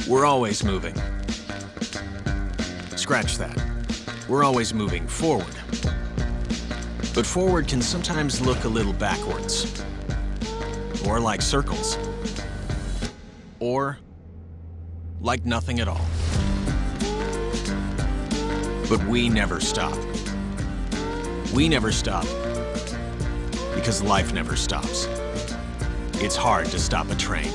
We're always moving. Scratch that. We're always moving forward. But forward can sometimes look a little backwards. Or like circles. Or like nothing at all. But we never stop. We never stop because life never stops. It's hard to stop a train.